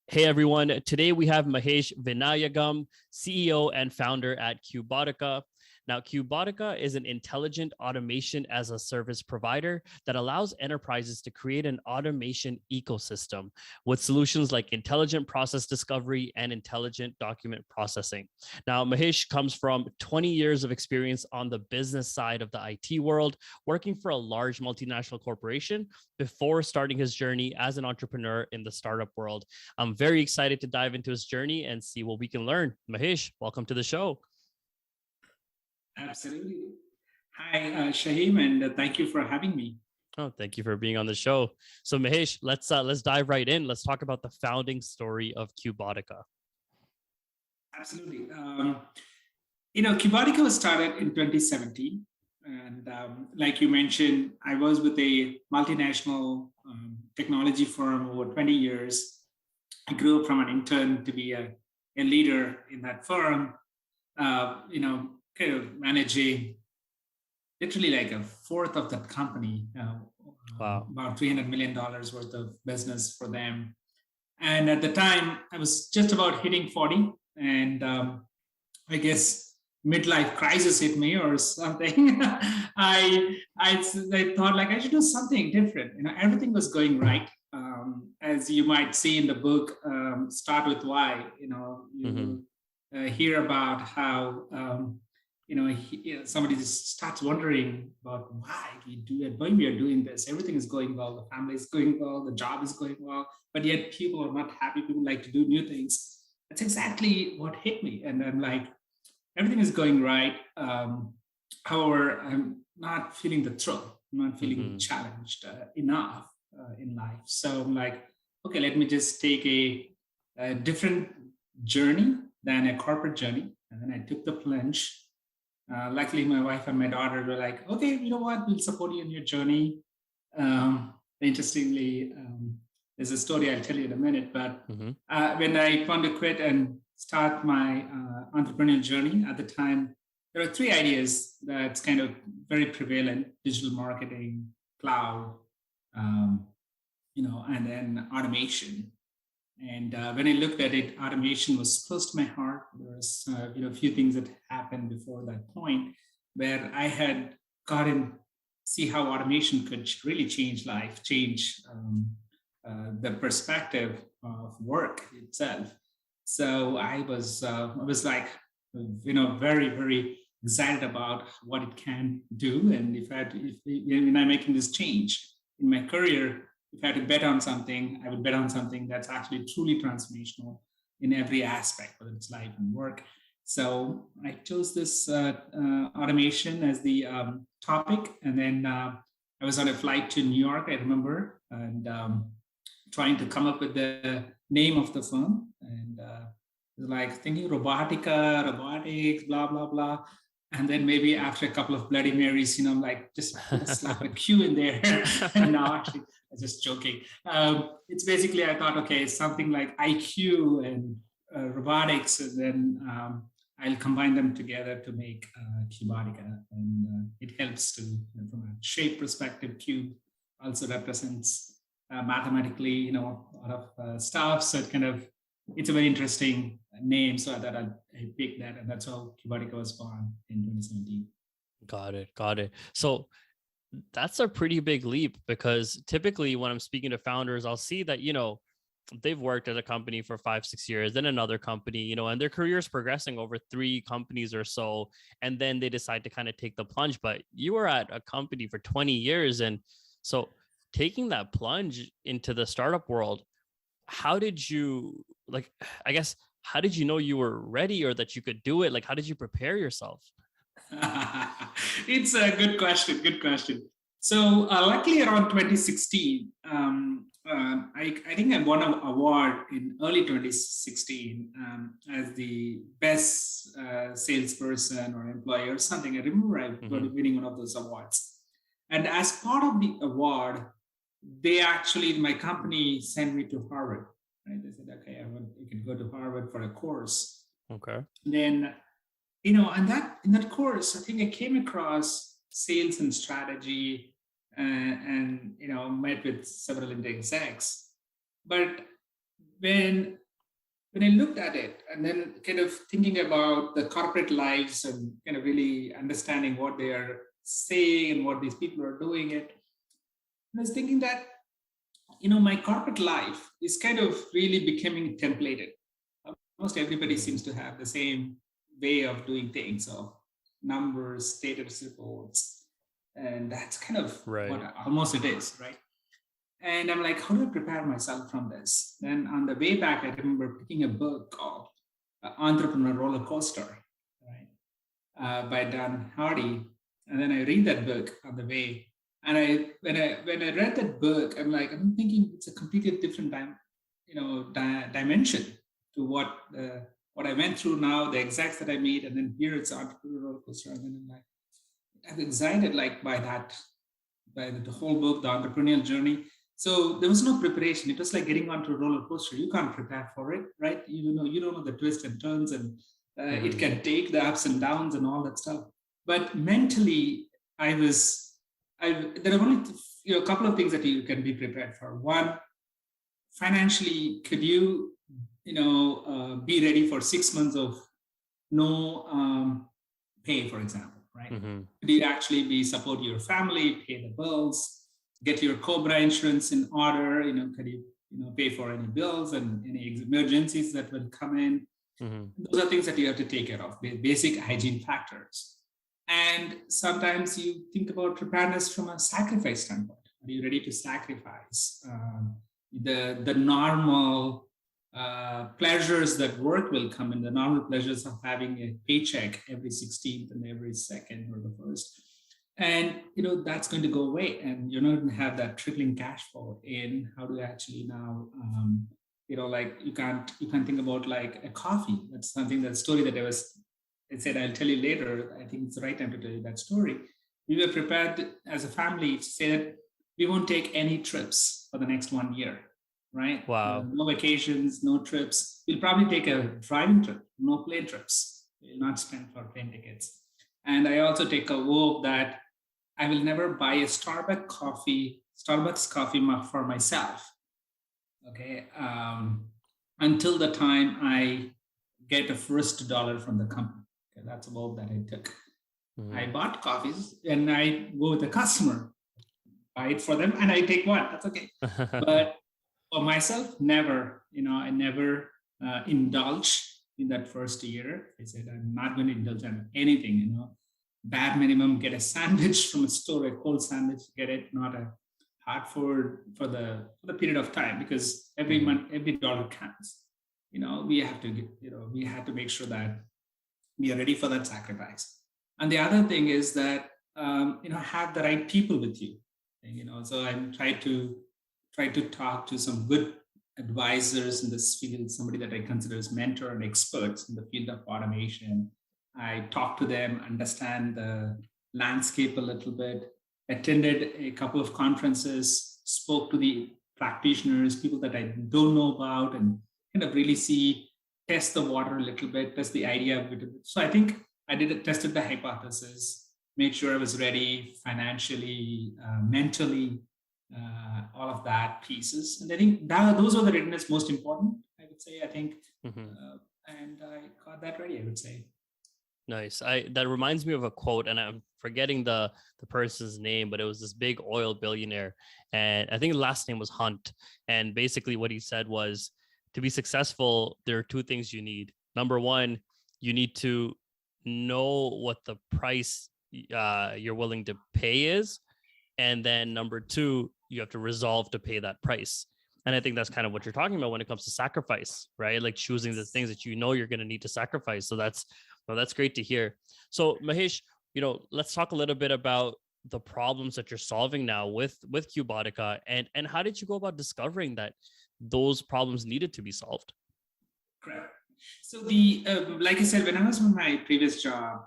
Hey everyone, today we have Mahesh Vinayagam, CEO and founder at Cubotica. Now, Cubotica is an intelligent automation as a service provider that allows enterprises to create an automation ecosystem with solutions like intelligent process discovery and intelligent document processing. Now, Mahesh comes from 20 years of experience on the business side of the IT world, working for a large multinational corporation before starting his journey as an entrepreneur in the startup world. I'm very excited to dive into his journey and see what we can learn. Mahesh, welcome to the show. Absolutely. Hi, Shaheem, and thank you for having me. Oh, thank you for being on the show. So, Mahesh, let's dive right in. Let's talk about the founding story of Cubotica. Absolutely. Cubotica was started in 2017, and like you mentioned, I was with a multinational technology firm over 20 years. I grew up from an intern to be a leader in that firm. Kind of managing literally like a fourth of that company, Wow. about $300 million worth of business for them. And at the time, I was just about hitting 40, and I guess midlife crisis hit me or something. I thought like I should do something different. Everything was going right. As you might see in the book, Start With Why. You hear about how somebody just starts wondering about why we do it, why we are doing this. Everything is going well, the family is going well, the job is going well, but yet people are not happy. People like to do new things. That's exactly what hit me, and I'm like, everything is going right. However, I'm not feeling the thrill. I'm not feeling challenged enough in life. So I'm like, okay, let me just take a different journey than a corporate journey, and then I took the plunge. Luckily, my wife and my daughter were like, okay, you know what, we'll support you in your journey. Interestingly, there's a story I'll tell you in a minute, but when I wanted to quit and start my entrepreneurial journey at the time, there were three ideas that's kind of very prevalent: digital marketing, cloud, and then automation. And when I looked at it, automation was close to my heart. There was, a few things that happened before that point where I had gotten see how automation could really change life, change the perspective of work itself. So I was like, very, very excited about what it can do, and when I'm making this change in my career, if I had to bet on something, I would bet on something that's actually truly transformational in every aspect, whether it's life and work. So I chose this automation as the topic. And then I was on a flight to New York, I remember, and trying to come up with the name of the firm. And like thinking Robotica, robotics, blah, blah, blah. And then maybe after a couple of Bloody Marys, I'm like, just slap a Q in there. And now actually, I'm just joking. It's basically, I thought, okay, something like IQ and robotics, and then I'll combine them together to make Cubotica. And it helps to, from a shape perspective, cube also represents mathematically, a lot of stuff. So it's a very interesting name. So I thought I picked that, and that's how Cubotica was born in 2017. Got it. So that's a pretty big leap, because typically when I'm speaking to founders, I'll see that, they've worked at a company for 5-6 years, then another company, and their career is progressing over 3 companies or so. And then they decide to kind of take the plunge. But you were at a company for 20 years. And so taking that plunge into the startup world, how did you how did you know you were ready or that you could do it? Like, how did you prepare yourself? It's a good question. Good question. So luckily around 2016, I think I won an award in early 2016 as the best salesperson or employee or something. I remember I was winning one of those awards. And as part of the award, my company sent me to Harvard. Right? They said, okay, you can go to Harvard for a course. Okay. Then, and in that course, I think I came across sales and strategy, and met with several execs. But when I looked at it and then kind of thinking about the corporate lives and kind of really understanding what they are saying and what these people are doing it, I was thinking that, my corporate life is kind of really becoming templated. Almost everybody seems to have the same way of doing things, of numbers, status reports, and that's kind of Right. what almost it is, right? And I'm like, how do I prepare myself from this? Then on the way back, I remember picking a book called Entrepreneur Roller Coaster, right, by Dan Hardy. And then I read that book on the way. And when I read that book, I'm thinking it's a completely different dimension to what I went through now, the exacts that I made, and then here it's Entrepreneur Roller Coaster. And then I'm excited like by the whole book, the entrepreneurial journey. So there was no preparation. It was like getting onto a roller coaster. You can't prepare for it, right? You don't know the twists and turns, and it can take the ups and downs and all that stuff. But mentally, there are only a couple of things that you can be prepared for. One, financially, could you be ready for 6 months of no pay, for example, right? Could you actually support your family, pay the bills, get your Cobra insurance in order? Could you pay for any bills and any emergencies that will come in? Those are things that you have to take care of, basic hygiene factors. And sometimes you think about preparedness from a sacrifice standpoint. Are you ready to sacrifice the normal pleasures that work will come in, the normal pleasures of having a paycheck every 16th and every 2nd or the 1st? And that's going to go away, and you're not going to have that trickling cash flow in. How do you actually now you can't think about like a coffee. That's something, that story that I said I'll tell you later. I think it's the right time to tell you that story. We were prepared as a family to say that we won't take any trips for the next 1 year, right? Wow. No vacations, no trips. We'll probably take a driving trip, no plane trips. We'll not spend for plane tickets. And I also take a oath that I will never buy a Starbucks coffee for myself, okay, until the time I get a first dollar from the company. Okay, that's a vow that I took. I bought coffees and I go with the customer, buy it for them, and I take one. That's okay. But for myself, never. I never indulge in that first year. I said I'm not going to indulge in anything. Bare minimum, get a sandwich from a store, a cold sandwich, get it, not a hard food for the period of time, because every month, every dollar counts. We have to make sure that we are ready for that sacrifice. And the other thing is that have the right people with you. So I'm trying to talk to some good advisors in this field, somebody that I consider as mentor and experts in the field of automation. I talk to them, understand the landscape a little bit, attended a couple of conferences, spoke to the practitioners, people that I don't know about, and kind of really test the water a little bit, test the idea a bit. So I think I tested the hypothesis, made sure I was ready financially, mentally, all of that pieces. And I think those were the readiness most important, I would say, and I got that ready, I would say. Nice. That reminds me of a quote, and I'm forgetting the person's name, but it was this big oil billionaire, and I think the last name was Hunt. And basically what he said was, to be successful, there are two things you need. Number one, you need to know what the price you're willing to pay is. And then number two, you have to resolve to pay that price. And I think that's kind of what you're talking about when it comes to sacrifice, right? Like choosing the things that you're going to need to sacrifice. So that's great to hear. So Mahesh, let's talk a little bit about the problems that you're solving now with Cubotica, and how did you go about discovering that those problems needed to be solved? Correct. So like I said, when I was on my previous job,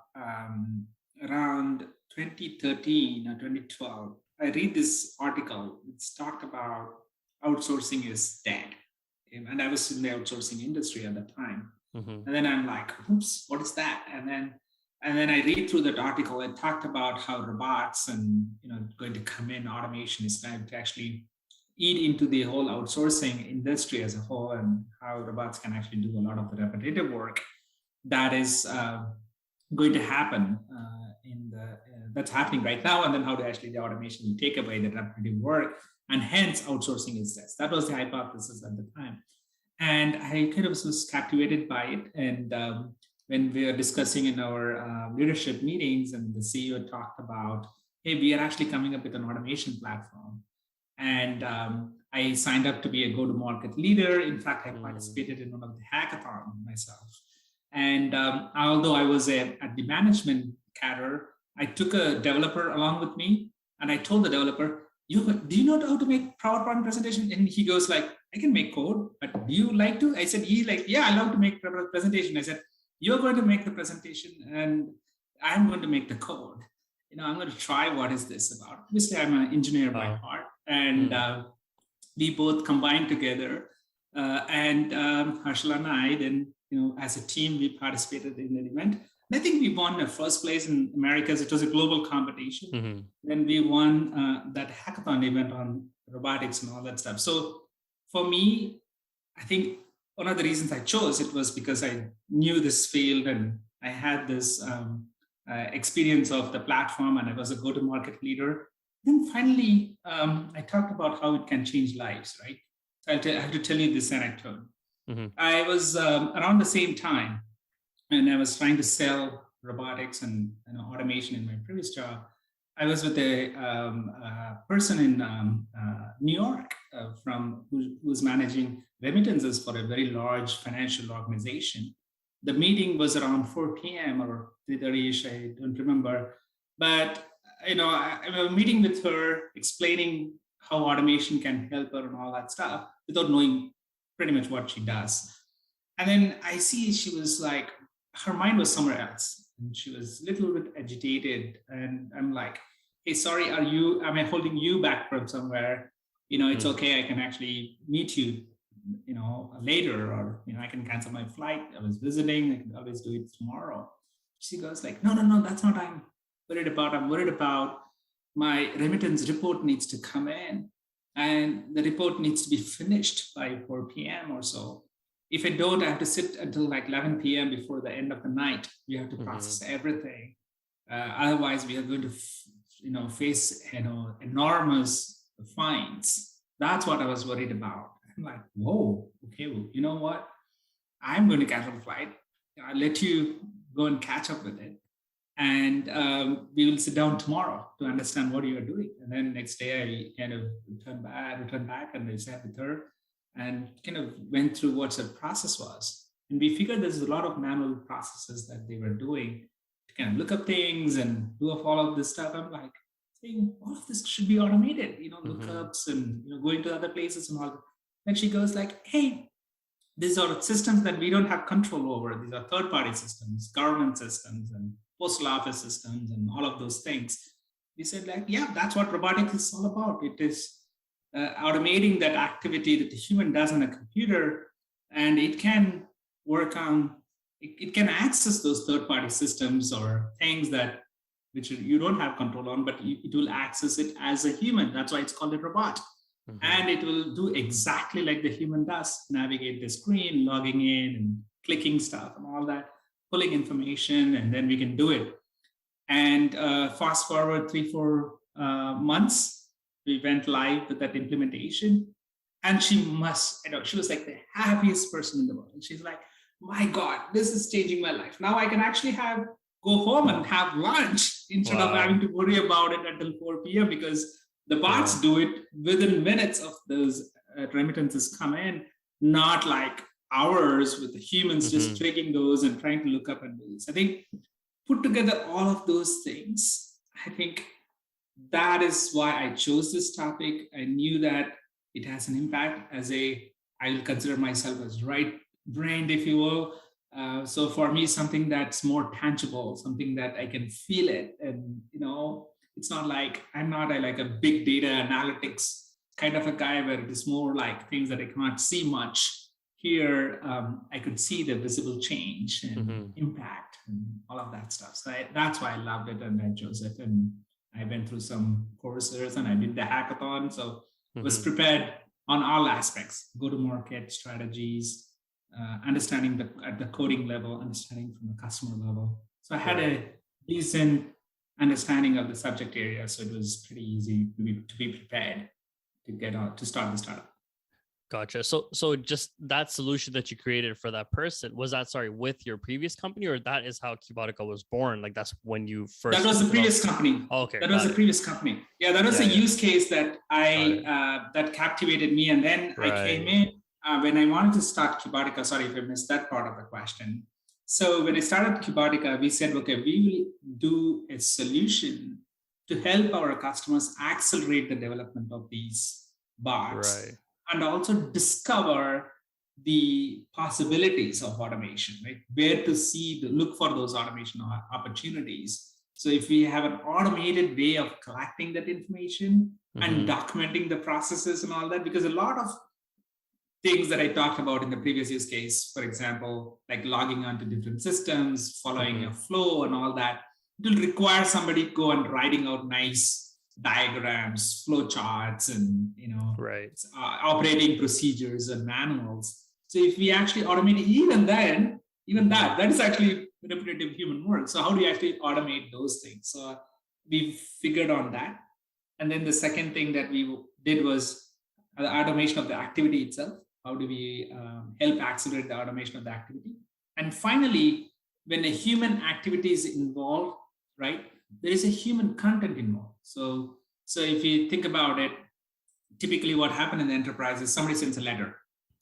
around 2013 or 2012, I read this article. It's talked about outsourcing is dead. And I was in the outsourcing industry at the time. And then I'm like, oops, what is that? And then I read through that article. It talked about how robots and going to come in, automation is going to actually eat into the whole outsourcing industry as a whole and how robots can actually do a lot of the repetitive work that is going to happen that's happening right now, and then how to actually the automation will take away the repetitive work, and hence outsourcing is this. That was the hypothesis at the time, and I kind of was captivated by it. And when we were discussing in our leadership meetings, and the CEO talked about, hey, we are actually coming up with an automation platform, and I signed up to be a go-to-market leader. In fact, I participated in one of the hackathons myself. And although I was at the management cadre, I took a developer along with me, and I told the developer, do you know how to make PowerPoint presentation? And he goes like, I can make code, but do you like to? I said, yeah, I love to make presentation. I said, you're going to make the presentation and I'm going to make the code. I'm going to try what is this about. Obviously, I'm an engineer by heart, and we both combined together. And Harshal and I then, as a team, we participated in the event. And I think we won the first place in Americas. It was a global competition. Then we won that hackathon event on robotics and all that stuff. So for me, I think one of the reasons I chose it was because I knew this field and I had this experience of the platform, and I was a go-to-market leader. Then finally, I talked about how it can change lives, right? So I have to tell you this anecdote. I was around the same time, and I was trying to sell robotics and automation in my previous job. I was with a person in New York who was managing remittances for a very large financial organization. The meeting was around 4 p.m. or 3:30ish, I don't remember. But I was meeting with her, explaining how automation can help her and all that stuff, without knowing pretty much what she does. And then I see she was like, her mind was somewhere else, and she was a little bit agitated. And I'm like, hey, sorry, am I holding you back from somewhere? It's okay, I can actually meet you, later, or, I can cancel my flight. I was visiting, I can always do it tomorrow. She goes like, no, that's not what I'm worried about. I'm worried about my remittance report needs to come in, and the report needs to be finished by 4 p.m. or so. If I don't, I have to sit until like 11 p.m. before the end of the night. We have to process everything. Otherwise, we are going to face enormous fines. That's what I was worried about. I'm like, whoa, okay, well, you know what? I'm going to cancel the flight. I'll let you go and catch up with it. And we will sit down tomorrow to understand what you are doing. And then next day, I kind of returned back and I sat with her and kind of went through what the process was. And we figured there's a lot of manual processes that they were doing to kind of look up things and do all of this stuff. I'm like, saying all of this should be automated, lookups and going to other places and all that. And she goes like, hey, these are systems that we don't have control over. These are third-party systems, government systems, and postal office systems, and all of those things. We said like, yeah, that's what robotics is all about. It is automating that activity that the human does on a computer, and it can work on, it can access those third-party systems or things which you don't have control on, but it will access it as a human. That's why it's called a robot. And it will do exactly like the human does, navigate the screen, logging in and clicking stuff and all that, pulling information, and then we can do it. And fast forward 3-4 months, we went live with that implementation. And she was like the happiest person in the world. She's like, my God, this is changing my life. Now I can actually go home and have lunch instead of having to worry about it until 4 p.m. because the bots do it within minutes of those remittances come in, not like hours with the humans just triggering those and trying to look up and do this. I think put together all of those things, I think that is why I chose this topic. I knew that it has an impact I will consider myself as right-brained, if you will. So for me, something that's more tangible, something that I can feel it. And, it's not like, I'm not a big data analytics kind of a guy where it is more like things that I cannot see much. Here, I could see the visible change and impact and all of that stuff. So that's why I loved it and I chose it. And I went through some courses and I did the hackathon. So was prepared on all aspects, go-to-market strategies, understanding at the coding level, understanding from the customer level. So I had a decent understanding of the subject area, so it was pretty easy to be prepared to start the startup. Gotcha. So just that solution that you created for that person, was that, sorry, with your previous company, or that is how Cubotica was born? Like that's when you first... That was the previous company. Oh, okay. That was the previous company. Yeah, that was a use case that that captivated me. And then I came in when I wanted to start Cubotica. Sorry if I missed that part of the question. So when I started Cubotica, we said, okay, we will do a solution to help our customers accelerate the development of these bots. Right. And also discover the possibilities of automation, right? Where to look for those automation opportunities. So if we have an automated way of collecting that information and documenting the processes and all that, because a lot of things that I talked about in the previous use case, for example, like logging onto different systems, following a flow and all that, it will require somebody go and writing out nice diagrams, flow charts, and operating procedures and manuals. So if we actually automate even that is actually repetitive human work. So how do you actually automate those things? So we figured on that. And then the second thing that we did was the automation of the activity itself. How do we help accelerate the automation of the activity? And finally, when a human activity is involved, right, there is a human content involved. So if you think about it, typically what happened in the enterprise is somebody sends a letter,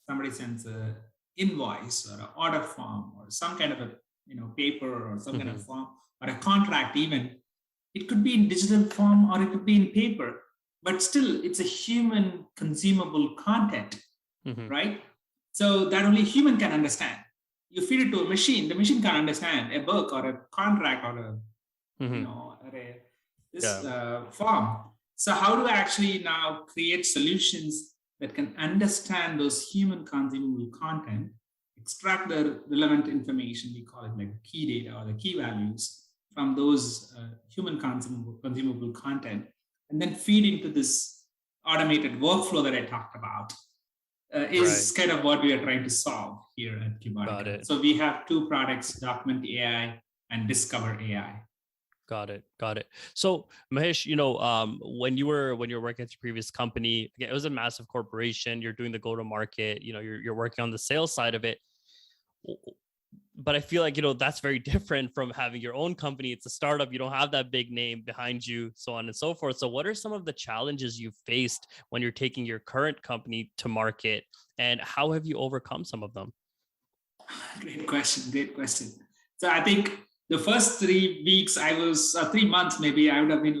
somebody sends an invoice or an order form or some kind of a paper or some kind of form or a contract even. It could be in digital form or it could be in paper, but still it's a human consumable content, right? So that only a human can understand. You feed it to a machine, the machine can't understand a book or a contract or a form. So how do I actually now create solutions that can understand those human consumable content, extract the relevant information, we call it like the key data or the key values from those human consumable content, and then feed into this automated workflow that I talked about is kind of what we are trying to solve here at Cubotica. So we have two products, Document AI and Discover AI. Got it. So Mahesh, when you were working at your previous company, again, it was a massive corporation. You're doing the go-to-market. You're working on the sales side of it. But I feel like that's very different from having your own company. It's a startup. You don't have that big name behind you, so on and so forth. So what are some of the challenges you've faced when you're taking your current company to market, and how have you overcome some of them? Great question. So I think the first 3 weeks, 3 months, maybe I would have been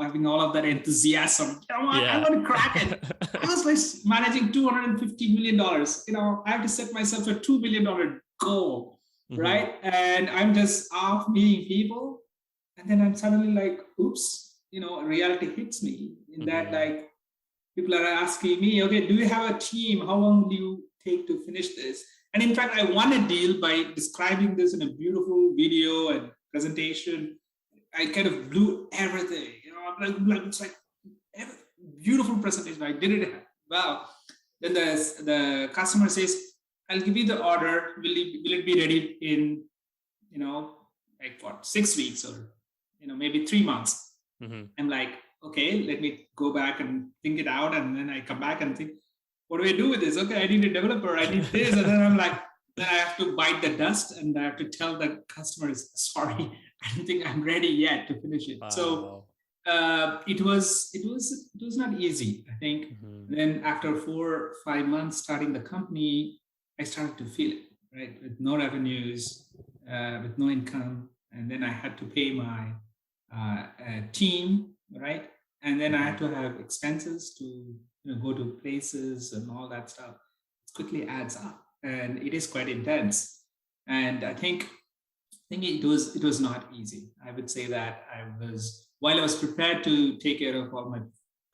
having all of that enthusiasm. I want to crack it. I was like managing $250 million. I have to set myself a $2 million goal, right? And I'm just off meeting people. And then I'm suddenly like, oops, reality hits me in that people are asking me, okay, do you have a team? How long do you take to finish this? And in fact, I won a deal by describing this in a beautiful video and presentation. I kind of blew everything, it's like a beautiful presentation. I did it well. Then the customer says, I'll give you the order. Will it be ready in, 6 weeks or, maybe 3 months? I'm like, okay, let me go back and think it out. And then I come back and think, what do I do with this? Okay, I need a developer. I need this. And then I'm like, then I have to bite the dust and I have to tell the customers, sorry, I don't think I'm ready yet to finish it. Wow. So it was not easy, I think. Then after 4 or 5 months starting the company, I started to feel it, right? With no revenues, with no income. And then I had to pay my team, right? And then I had to have expenses to go to places and all that stuff. It quickly adds up, and it is quite intense. And I think it was not easy. I would say that while I was prepared to take care of all my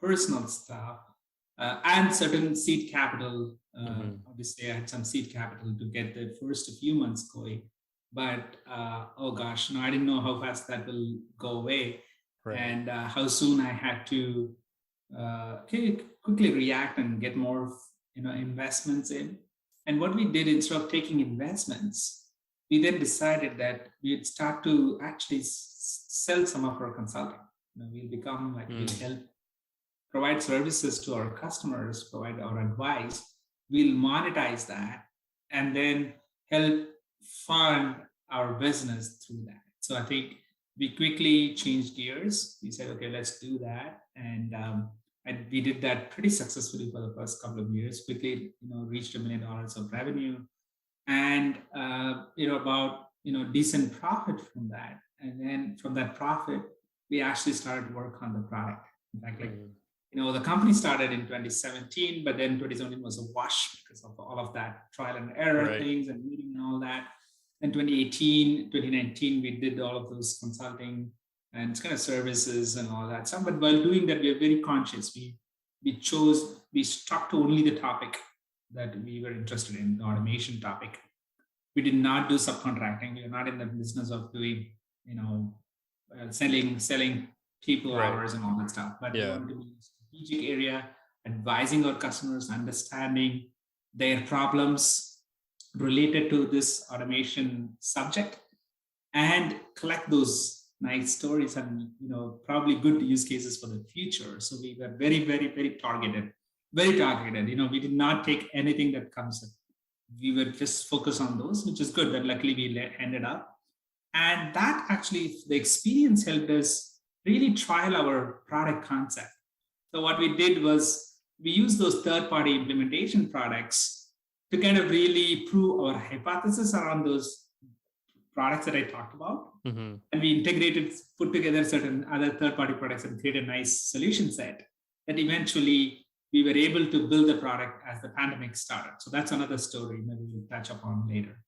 personal stuff and certain seed capital. Obviously, I had some seed capital to get the first few months going. But oh gosh, I didn't know how fast that will go away, and how soon I had to can you quickly react and get more, investments in? And what we did, instead of taking investments, we then decided that we'd start to actually sell some of our consulting. We'll become like, we'll help provide services to our customers, provide our advice. We'll monetize that and then help fund our business through that. So I think we quickly changed gears. We said, okay, let's do that. And we did that pretty successfully for the first couple of years, quickly, reached $1 million of revenue and, about, decent profit from that. And then from that profit, we actually started work on the product. In fact, the company started in 2017, but then 2017 was a wash because of all of that trial and error things and meeting and all that. In 2019, we did all of those consulting and kind of services and all that stuff. But while doing that, we are very conscious. We stuck to only the topic that we were interested in, the automation topic. We did not do subcontracting. We are not in the business of doing, selling people hours and all that stuff. But we wanted to be in a strategic area, advising our customers, understanding their problems related to this automation subject, and collect those nice stories and probably good use cases for the future. So we were very, very, very targeted. Very targeted. We did not take anything that comes in. We were just focused on those, which is good. That luckily we ended up. And that actually, the experience helped us really trial our product concept. So what we did was we used those third-party implementation products to kind of really prove our hypothesis around those products that I talked about. Mm-hmm. And we integrated, put together certain other third-party products and create a nice solution set that eventually we were able to build the product as the pandemic started. So that's another story maybe we'll touch upon later.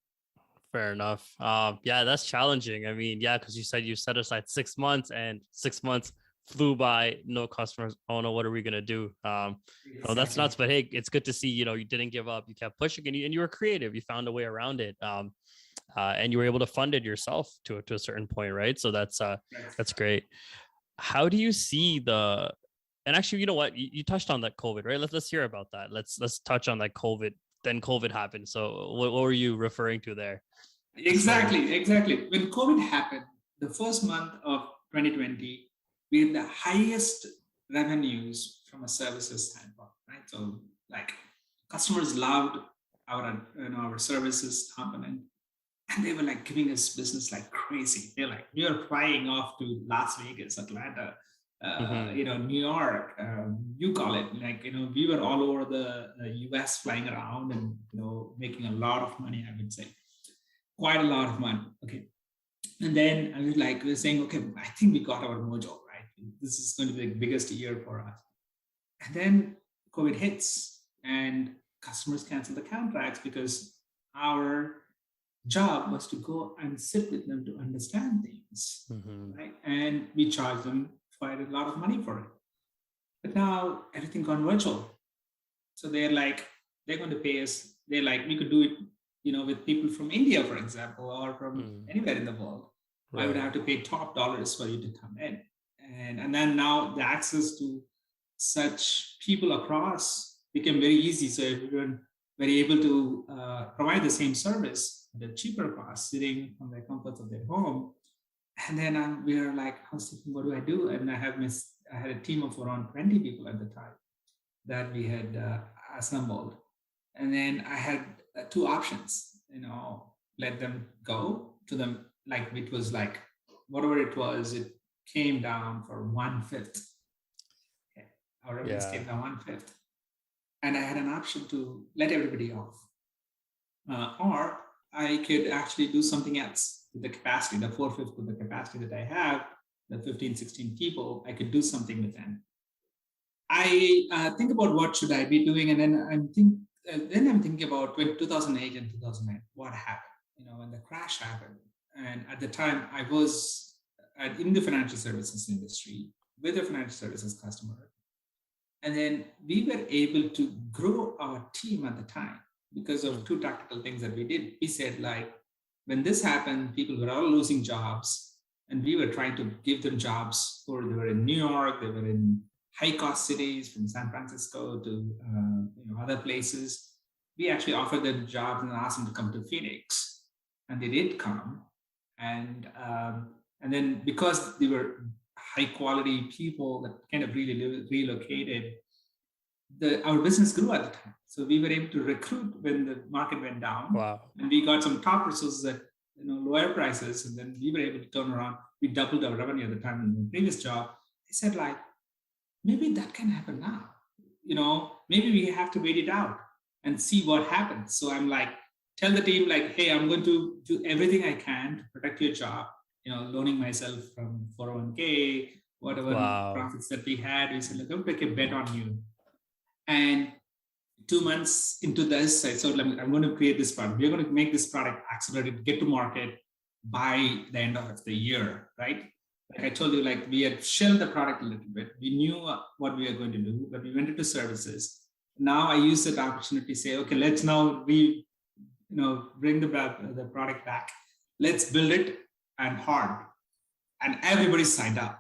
Fair enough. Yeah, that's challenging. I mean, yeah, because you said you set aside 6 months and 6 months flew by, no customers. Oh no, what are we going to do? Exactly. Oh, that's nuts. But hey, it's good to see, you didn't give up. You kept pushing and you were creative. You found a way around it. And you were able to fund it yourself to a certain point, right? So that's great. How do you see and actually, you know what? You touched on that COVID, right? Let's hear about that. Let's touch on that COVID. Then COVID happened. So what were you referring to there? Exactly. When COVID happened, the first month of 2020, we had the highest revenues from a services standpoint, right? So like customers loved our services component, and they were like giving us business like crazy. They're like, we are flying off to Las Vegas, Atlanta, New York, you call it, like, we were all over the US flying around and, making a lot of money, I would say. Quite a lot of money. Okay. And then we were saying, okay, I think we got our mojo, right? This is going to be the biggest year for us. And then COVID hits and customers cancel the contracts because our job was to go and sit with them to understand things, right? And we charge them quite a lot of money for it. But now everything gone virtual. So they're going to pay us. They're like, we could do it, with people from India, for example, or from anywhere in the world. Right. I would have to pay top dollars for you to come in. And then now the access to such people across became very easy. So everyone were able to provide the same service at a cheaper cost, sitting from the comforts of their home. And then we were like, I was thinking, what do I do? And I had a team of around 20 people at the time that we had assembled. And then I had two options, let them go to them. Like it was like, whatever it was, it came down for 1/5. Okay. Our revenues came down 1/5. And I had an option to let everybody off. Or I could actually do something else with the capacity, the 4/5 of the capacity that I have, the 15, 16 people, I could do something with them. I think about what should I be doing, and then I'm thinking about 2008 and 2009, what happened, when the crash happened. And at the time, I was in the financial services industry with a financial services customer. And then we were able to grow our team at the time because of two tactical things that we did. We said, when this happened, people were all losing jobs, and we were trying to give them jobs, or they were in New York, they were in high cost cities from San Francisco to other places. We actually offered them jobs and asked them to come to Phoenix, and they did come. And then because they were high quality people that kind of really relocated, our business grew at the time. So we were able to recruit when the market went down. Wow. And we got some top resources at lower prices, and then we were able to turn around. We doubled our revenue at the time in the previous job. They said, like, maybe that can happen now. Maybe we have to wait it out and see what happens. So I'm like, tell the team, like, hey, I'm going to do everything I can to protect your job, loaning myself from 401k, whatever profits that we had. We said, look, I'll take a bet on you. And 2 months into this, I thought, I'm going to create this product. We're going to make this product accelerated, get to market by the end of the year, right? Like I told you, like we had shelved the product a little bit. We knew what we were going to do, but we went into services. Now I use that opportunity to say, okay, let's now bring the product back. Let's build it and hard. And everybody signed up.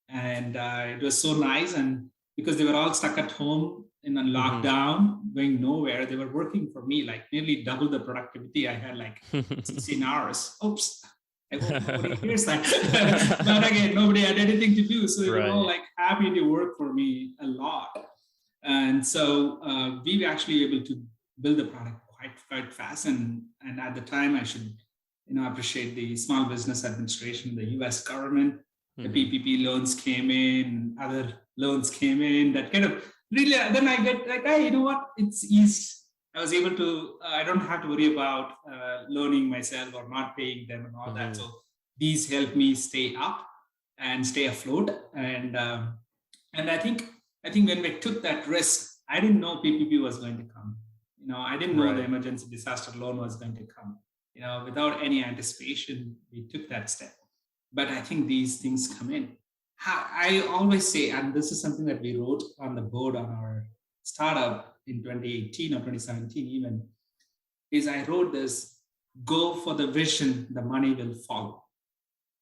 And it was so nice. And because they were all stuck at home in a lockdown, going nowhere, they were working for me, like nearly double the productivity I had, like 16 hours. Oops. I hope nobody hears that. But again, nobody had anything to do. So they were all like happy to work for me a lot. And so we were actually able to build the product quite fast. And at the time, I should appreciate the Small Business Administration, the US government. The PPP loans came in, other loans came in, that kind of really, then I get like, hey, you know what? It's easy. I was able to, I don't have to worry about loaning myself or not paying them and all that. So these help me stay up and stay afloat. And I think when we took that risk, I didn't know PPP was going to come. I didn't know the emergency disaster loan was going to come. Without any anticipation, we took that step. But I think these things come in. I always say, and this is something that we wrote on the board on our startup in 2018 or 2017 even, is I wrote this, go for the vision, the money will follow,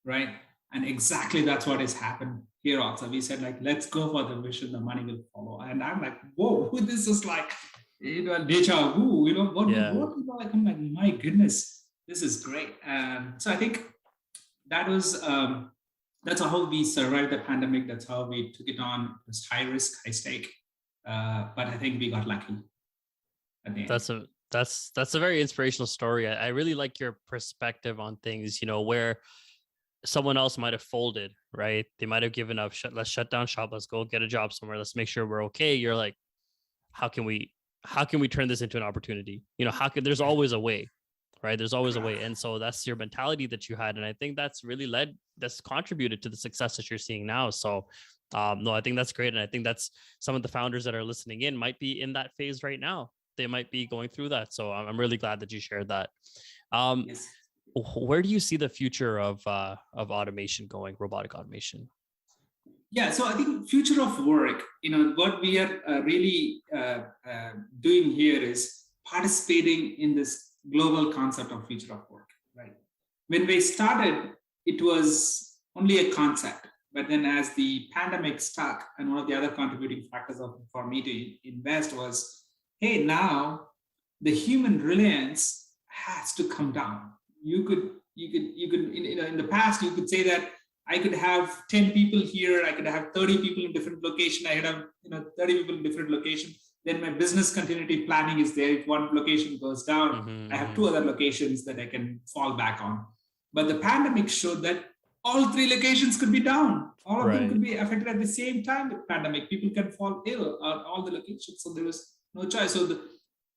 right? And exactly that's what has happened here also. We said, like, let's go for the vision, the money will follow. And I'm like, whoa, this is like, deja vu, like, I'm like, my goodness, this is great. So I think that was, that's how we survived the pandemic. That's how we took it on. It was high risk, high stake. But I think we got lucky at the end. That's a very inspirational story. I really like your perspective on things, where someone else might have folded, right? They might have given up, let's shut down shop. Let's go get a job somewhere. Let's make sure we're okay. You're like, how can we turn this into an opportunity? There's always a way, right? There's always a way. And so that's your mentality that you had. And I think that's really that's contributed to the success that you're seeing now. So no, I think that's great. And I think that's some of the founders that are listening in might be in that phase right now. They might be going through that. So I'm really glad that you shared that. Yes. Where do you see the future of automation going, robotic automation? Yeah, so I think future of work, what we are really doing here is participating in this global concept of future of work, right? When we started, it was only a concept, but then as the pandemic stuck, and one of the other contributing factors for me to invest was, hey, now the human reliance has to come down. You could in the past, you could say that I could have 10 people here, I could have 30 people in different location, I could have 30 people in different location. Then my business continuity planning is there. If one location goes down, I have two other locations that I can fall back on. But the pandemic showed that all three locations could be down. All of them could be affected at the same time with pandemic. People can fall ill on all the locations. So there was no choice. So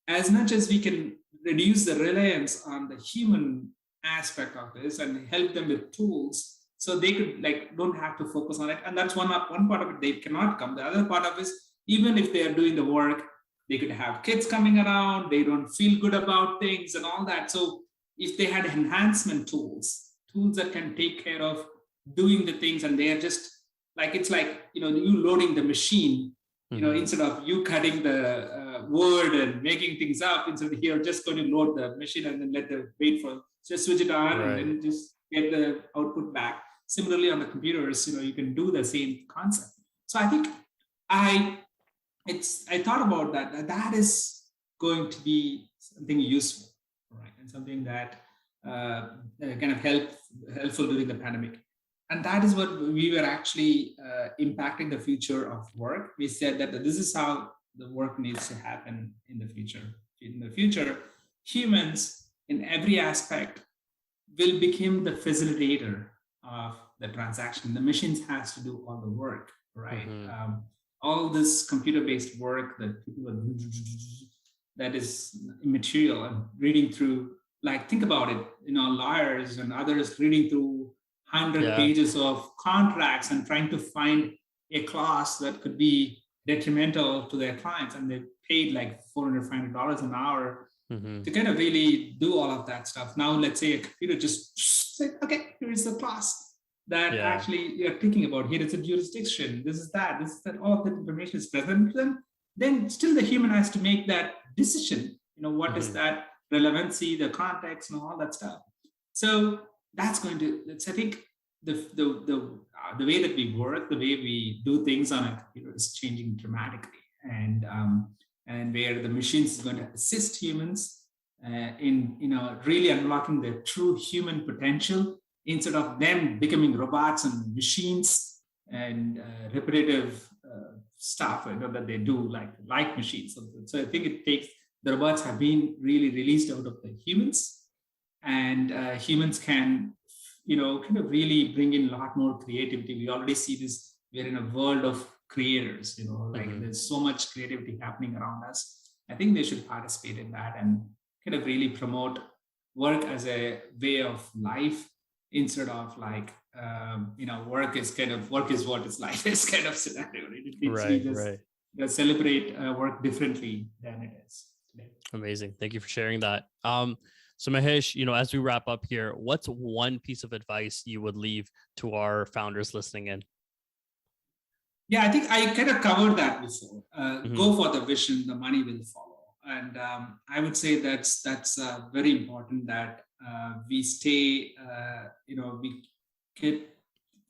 as much as we can reduce the reliance on the human aspect of this and help them with tools, so they could don't have to focus on it. And that's one part of it. They cannot come. The other part of it is, even if they are doing the work, they could have kids coming around. They don't feel good about things and all that. So if they had enhancement tools that can take care of doing the things, and they are just it's like, you loading the machine, instead of you cutting the word and making things up, instead of here, just going to load the machine and then just switch it on and then just get the output back. Similarly, on the computers, you can do the same concept. So I think I I thought about that is going to be something useful, right? And something that kind of helpful during the pandemic. And that is what we were actually impacting the future of work. We said that this is how the work needs to happen in the future. In the future, humans in every aspect will become the facilitator of the transaction. The machines has to do all the work, right? Mm-hmm. All this computer-based work that people are that is immaterial and reading through. Like think about it, lawyers and others reading through 100 Yeah. pages of contracts and trying to find a clause that could be detrimental to their clients, and they paid like $400 an hour Mm-hmm. to kind of really do all of that stuff. Now, let's say a computer just said, okay, here's the class that Yeah. actually you're thinking about. Here is a jurisdiction. This is that. All of that information is present to them. Then still the human has to make that decision. What is Mm-hmm. that relevancy, the context, and all that stuff. So I think the way that we work, the way we do things on a computer is changing dramatically. And where the machines is going to assist humans in really unlocking their true human potential instead of them becoming robots and machines and repetitive stuff that they do like machines. So I think the robots have been really released out of the humans, and humans can kind of really bring in a lot more creativity. We already see this. We're in a world of creators, Mm-hmm. there's so much creativity happening around us. I think they should participate in that and kind of really promote work as a way of life instead of work is what is life is kind of scenario. We Right. just Right. celebrate work differently than it is today. Amazing. Thank you for sharing that. So Mahesh, as we wrap up here, what's one piece of advice you would leave to our founders listening in? Yeah, I think I kind of covered that before. Mm-hmm. Go for the vision, the money will follow. And I would say that's very important that we stay, we get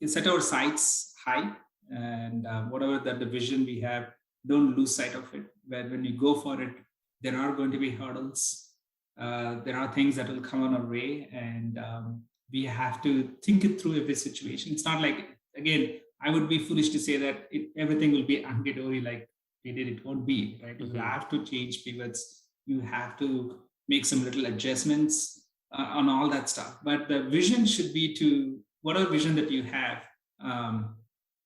set our sights high, and whatever that the vision we have, don't lose sight of it. When you go for it, there are going to be hurdles. There are things that will come on our way, and we have to think it through every situation. It's not like, again, I would be foolish to say that everything will be hunky-dory like we did. It won't be, right? You Mm-hmm. have to change pivots. You have to make some little adjustments on all that stuff. But the vision should be to whatever vision that you have.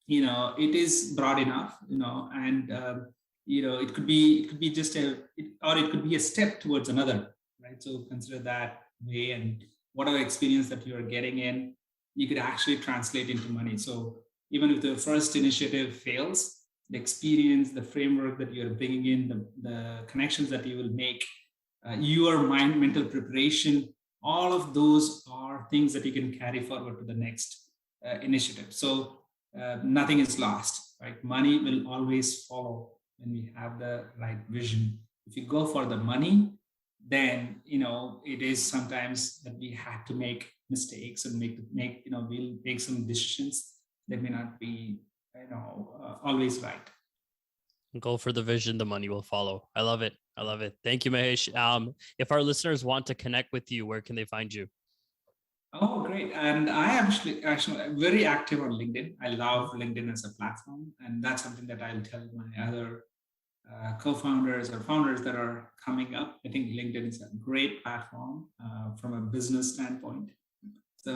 It is broad enough. And it could be just or it could be a step towards another, right? So consider that way, and whatever experience that you are getting in, you could actually translate into money. So even if the first initiative fails, the experience, the framework that you're bringing in, the connections that you will make, your mental preparation, all of those are things that you can carry forward to the next initiative. So nothing is lost, right? Money will always follow when we have the right vision. If you go for the money, then it is sometimes that we have to make mistakes and we'll make some decisions that may not be always right. Go for the vision, the money will follow. I love it. I love it. Thank you, Mahesh. If our listeners want to connect with you, where can they find you? Oh, great! And I am actually very active on LinkedIn. I love LinkedIn as a platform, and that's something that I'll tell my other co-founders or founders that are coming up. I think LinkedIn is a great platform from a business standpoint. So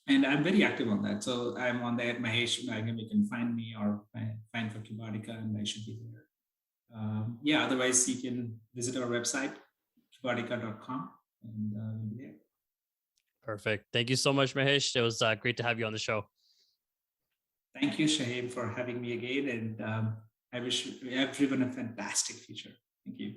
and I'm very active on that. So I'm on there, Mahesh Vinayagam. You can find me or find for Cubotica, and I should be there. Yeah, otherwise you can visit our website, cubotica.com, and we'll be there. Perfect. Thank you so much, Mahesh. It was great to have you on the show. Thank you, Shahib, for having me again. And I wish everyone a fantastic future. Thank you.